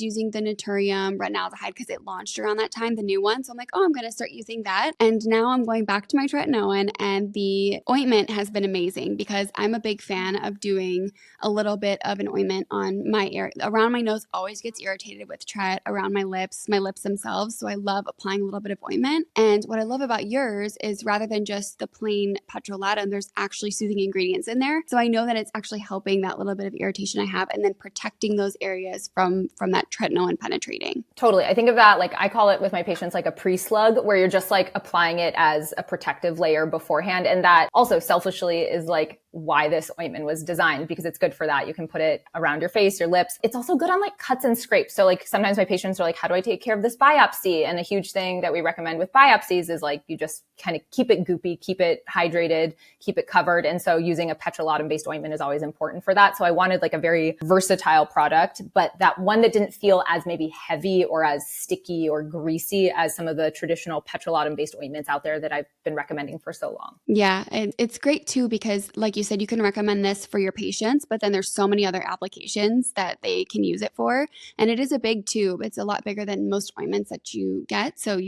using the Naturium retinaldehyde because it launched around that time, the new one. So I'm I'm going to start using that. And now I'm going back to my tretinoin, and the ointment has been amazing because I'm a big fan of doing a little bit of an ointment on my area. Around my nose always gets irritated with tret, around my lips themselves. So I love applying a little bit of ointment. And what I love about yours is rather than just the plain petrolatum, there's actually soothing ingredients in there. So I know that it's actually helping that little bit of irritation I have and then protecting those areas from that tretinoin penetrating. Totally. I think of that, I call it with my patients a pre-slug, where you're just applying it as a protective layer beforehand. And that also selfishly is why this ointment was designed, because it's good for that. You can put it around your face, your lips. It's also good on cuts and scrapes. So sometimes my patients are how do I take care of this biopsy? And a huge thing that we recommend with biopsies is you just kind of keep it goopy, keep it hydrated, keep it covered. And so using a petrolatum based ointment is always important for that. So I wanted a very versatile product, but that one that didn't feel as maybe heavy or as sticky or greasy as some of the traditional petrolatum based ointments out there that I've been recommending for so long. Yeah. And it's great too, because you said, you can recommend this for your patients, but then there's so many other applications that they can use it for. And it is a big tube. It's a lot bigger than most ointments that you get. So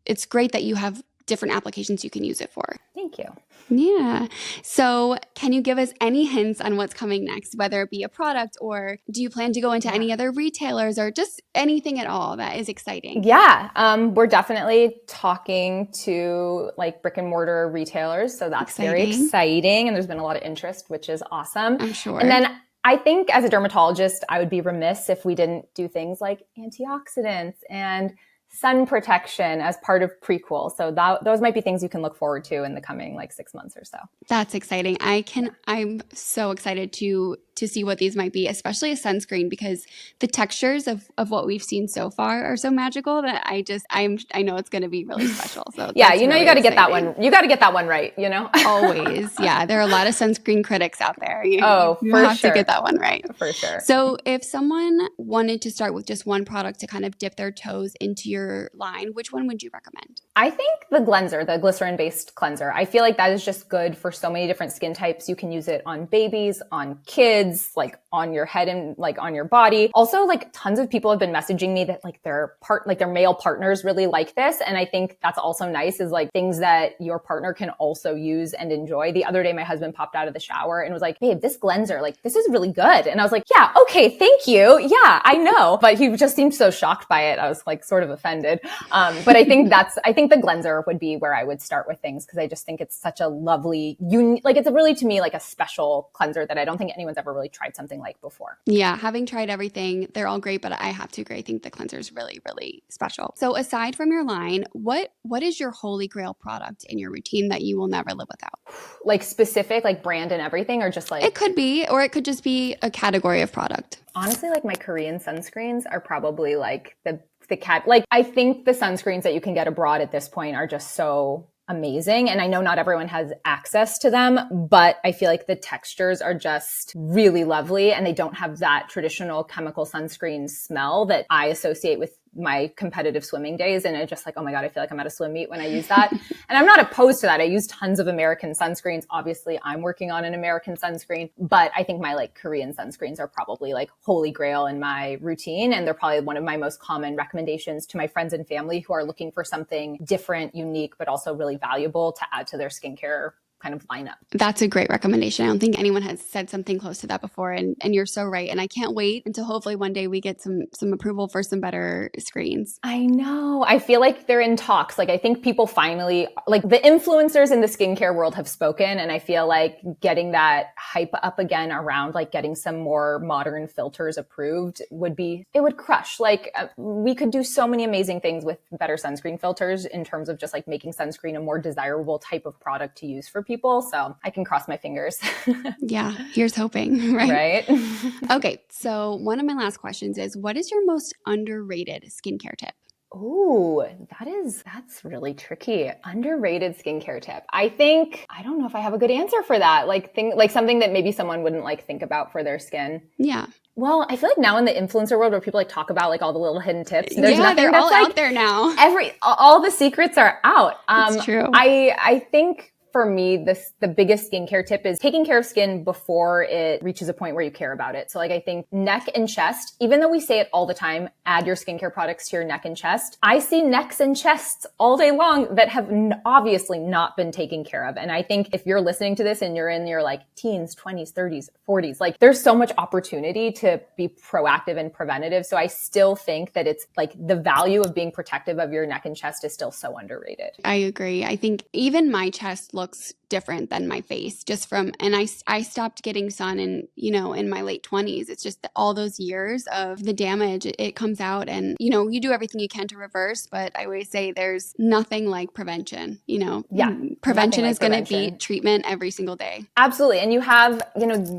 it's great that you have different applications you can use it for. Thank you. Yeah. So can you give us any hints on what's coming next, whether it be a product, or do you plan to go into any other retailers or just anything at all that is exciting? Yeah. We're definitely talking to brick and mortar retailers. So that's very exciting. And there's been a lot of interest, which is awesome. I'm sure. And then I think as a dermatologist, I would be remiss if we didn't do things like antioxidants and sun protection as part of Prequel. So those might be things you can look forward to in the coming 6 months or so. That's exciting. I'm so excited to see what these might be, especially a sunscreen, because the textures of what we've seen so far are so magical that I know it's going to be really special. So yeah, you got to get that one. You got to get that one right, Always. Yeah. There are a lot of sunscreen critics out there. You have to get that one right. For sure. So if someone wanted to start with just one product to kind of dip their toes into your your line, which one would you recommend? I think the cleanser, the glycerin-based cleanser, I feel like that is just good for so many different skin types. You can use it on babies, on kids, like on your head and like on your body. Also, like tons of people have been messaging me that like their male partners really like this. And I think that's also nice, is like things that your partner can also use and enjoy. The other day, my husband popped out of the shower and was like, babe, this cleanser, like this is really good. And I was like, yeah, okay, thank you. Yeah, I know. But he just seemed so shocked by it. I was like sort of offended. But I think the cleanser would be where I would start with things, because I just think it's such a lovely, it's really to me like a special cleanser that I don't think anyone's ever really tried something like before. Yeah, having tried everything, they're all great, but I have to agree. I think the cleanser is really, really special. So aside from your line, what is your holy grail product in your routine that you will never live without? Like specific, like brand and everything, or just like? It could be, or it could just be a category of product. Honestly, like my Korean sunscreens are probably like I think the sunscreens that you can get abroad at this point are just so amazing. And I know not everyone has access to them, but I feel like the textures are just really lovely, and they don't have that traditional chemical sunscreen smell that I associate with my competitive swimming days. And it's just like, oh my God, I feel like I'm at a swim meet when I use that. And I'm not opposed to that. I use tons of American sunscreens. Obviously, I'm working on an American sunscreen, but I think my like Korean sunscreens are probably like holy grail in my routine. And they're probably one of my most common recommendations to my friends and family who are looking for something different, unique, but also really valuable to add to their skincare kind of lineup. That's a great recommendation. I don't think anyone has said something close to that before. And you're so right. And I can't wait until hopefully one day we get some approval for some better screens. I know. I feel like they're in talks. Like I think people finally, like the influencers in the skincare world have spoken. And I feel like getting that hype up again around like getting some more modern filters approved it would crush. Like we could do so many amazing things with better sunscreen filters in terms of just like making sunscreen a more desirable type of product to use for people. So I can cross my fingers. Yeah, here's hoping, right? Right. Okay. So one of my last questions is, what is your most underrated skincare tip? Ooh, that's really tricky. Underrated skincare tip. I don't know if I have a good answer for that. Like something that maybe someone wouldn't like think about for their skin. Yeah. Well, I feel like now in the influencer world where people like talk about like all the little hidden tips, they're all out there now. All the secrets are out. That's true. I think for me, the biggest skincare tip is taking care of skin before it reaches a point where you care about it. So like I think neck and chest, even though we say it all the time, add your skincare products to your neck and chest. I see necks and chests all day long that have obviously not been taken care of. And I think if you're listening to this and you're in your like teens, 20s, 30s, 40s, like there's so much opportunity to be proactive and preventative. So I still think that it's like the value of being protective of your neck and chest is still so underrated. I agree. I think even my chest looks different than my face and I stopped getting sun in my late 20s. It's just all those years of the damage, it comes out, and you do everything you can to reverse, but I always say there's nothing like prevention. Yeah. Prevention is going to beat treatment every single day. Absolutely. And you have,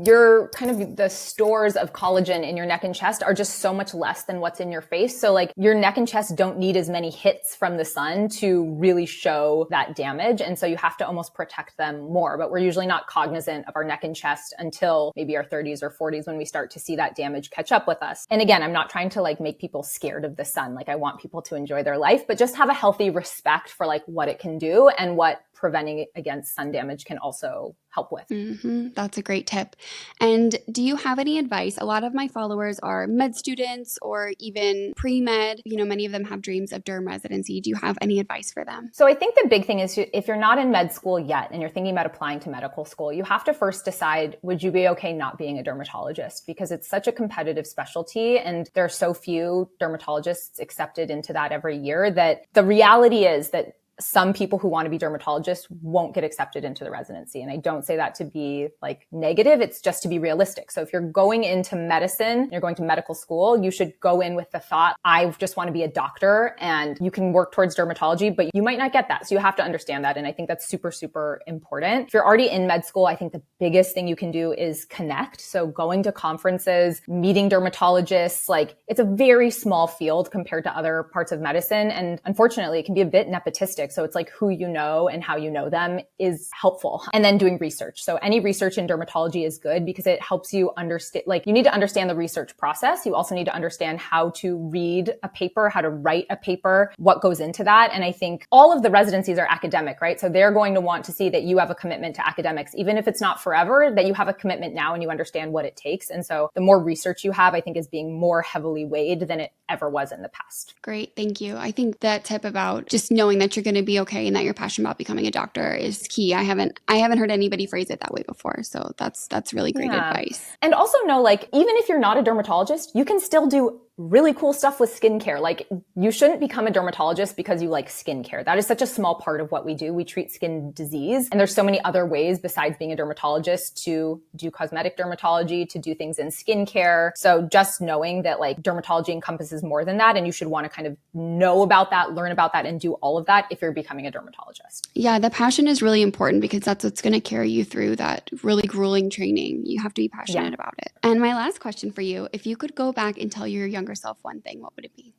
your kind of the stores of collagen in your neck and chest are just so much less than what's in your face. So like your neck and chest don't need as many hits from the sun to really show that damage. And so you have to almost protect them more, but we're usually not cognizant of our neck and chest until maybe our 30s or 40s when we start to see that damage catch up with us. And again, I'm not trying to like make people scared of the sun. Like I want people to enjoy their life, but just have a healthy respect for like what it can do and what preventing against sun damage can also help with. Mm-hmm. That's a great tip. And do you have any advice? A lot of my followers are med students or even pre-med. Many of them have dreams of derm residency. Do you have any advice for them? So I think the big thing is if you're not in med school yet and you're thinking about applying to medical school, you have to first decide, would you be okay not being a dermatologist? Because it's such a competitive specialty and there are so few dermatologists accepted into that every year that the reality is that some people who want to be dermatologists won't get accepted into the residency. And I don't say that to be like negative. It's just to be realistic. So if you're going into medicine, you're going to medical school, you should go in with the thought, I just want to be a doctor, and you can work towards dermatology, but you might not get that. So you have to understand that. And I think that's super, super important. If you're already in med school, I think the biggest thing you can do is connect. So going to conferences, meeting dermatologists, like it's a very small field compared to other parts of medicine. And unfortunately, it can be a bit nepotistic agnostic. So it's like who you know and how you know them is helpful. And then doing research. So any research in dermatology is good because it helps you understand, like you need to understand the research process. You also need to understand how to read a paper, how to write a paper, what goes into that. And I think all of the residencies are academic, right? So they're going to want to see that you have a commitment to academics, even if it's not forever, that you have a commitment now and you understand what it takes. And so the more research you have, I think is being more heavily weighed than it ever was in the past. Great. Thank you. I think that tip about just knowing that you're going to be okay and that you're passionate about becoming a doctor is key. I haven't heard anybody phrase it that way before. So that's really great advice. And also know, like, even if you're not a dermatologist, you can still do really cool stuff with skincare. Like, you shouldn't become a dermatologist because you like skincare. That is such a small part of what we do. We treat skin disease. And there's so many other ways besides being a dermatologist to do cosmetic dermatology, to do things in skincare. So just knowing that like dermatology encompasses more than that. And you should want to kind of know about that, learn about that, and do all of that if you're becoming a dermatologist. Yeah, the passion is really important because that's what's going to carry you through that really grueling training. You have to be passionate about it. And my last question for you, if you could go back and tell your younger self one thing, what would it be?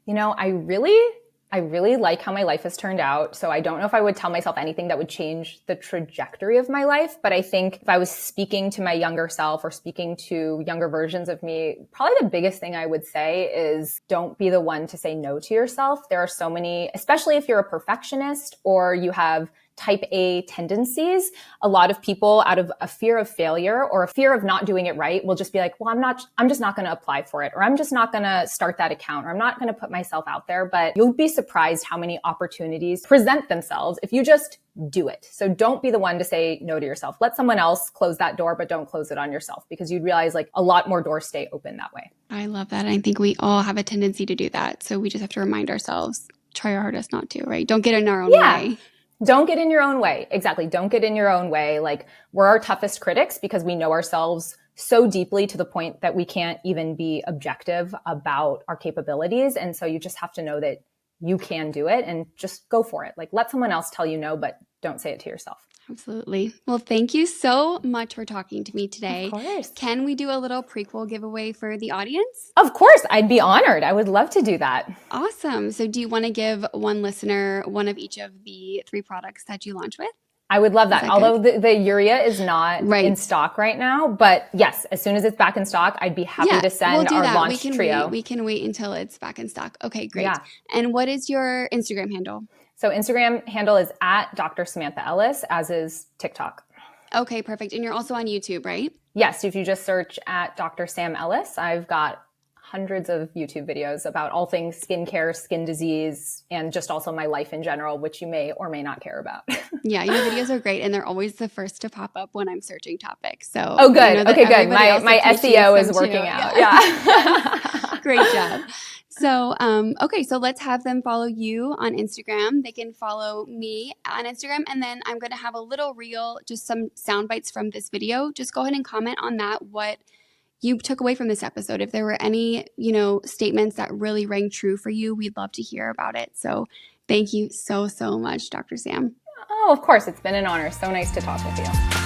You know, I really like how my life has turned out. So I don't know if I would tell myself anything that would change the trajectory of my life. But I think if I was speaking to my younger self or speaking to younger versions of me, probably the biggest thing I would say is don't be the one to say no to yourself. There are so many, especially if you're a perfectionist or you have type A tendencies. A lot of people, out of a fear of failure or a fear of not doing it right, will just be like, well, I'm just not going to apply for it, or I'm just not going to start that account, or I'm not going to put myself out there. But you'll be surprised how many opportunities present themselves if you just do it. So don't be the one to say no to yourself. Let someone else close that door, but don't close it on yourself, because you'd realize like a lot more doors stay open that way. I love that. I think we all have a tendency to do that. So we just have to remind ourselves, try our hardest not to, right? Don't get in our own way. Don't get in your own way. Exactly. Don't get in your own way. Like, we're our toughest critics because we know ourselves so deeply to the point that we can't even be objective about our capabilities. And so you just have to know that you can do it and just go for it. Like, let someone else tell you no, but don't say it to yourself. Absolutely. Well, thank you so much for talking to me today. Of course. Can we do a little prequel giveaway for the audience? Of course. I'd be honored. I would love to do that. Awesome. So do you want to give one listener one of each of the 3 products that you launch with? I would love that. Although the urea is not in stock right now. But yes, as soon as it's back in stock, I'd be happy to send our launch trio. We can wait until it's back in stock. Okay, great. Yeah. And what is your Instagram handle? So Instagram handle is at Dr. Samantha Ellis, as is TikTok. Okay, perfect. And you're also on YouTube, right? Yes. If you just search at Dr. Sam Ellis, I've got hundreds of YouTube videos about all things skincare, skin disease, and just also my life in general, which you may or may not care about. Yeah, your videos are great, and they're always the first to pop up when I'm searching topics. So good. Okay, good. My SEO is working out. Yeah. Great job. So, okay, so let's have them follow you on Instagram. They can follow me on Instagram, and then I'm going to have a little reel, just some sound bites from this video. Just go ahead and comment on that, what you took away from this episode. If there were any, statements that really rang true for you, we'd love to hear about it. So thank you so, so much, Dr. Sam. Oh, of course. It's been an honor. So nice to talk with you.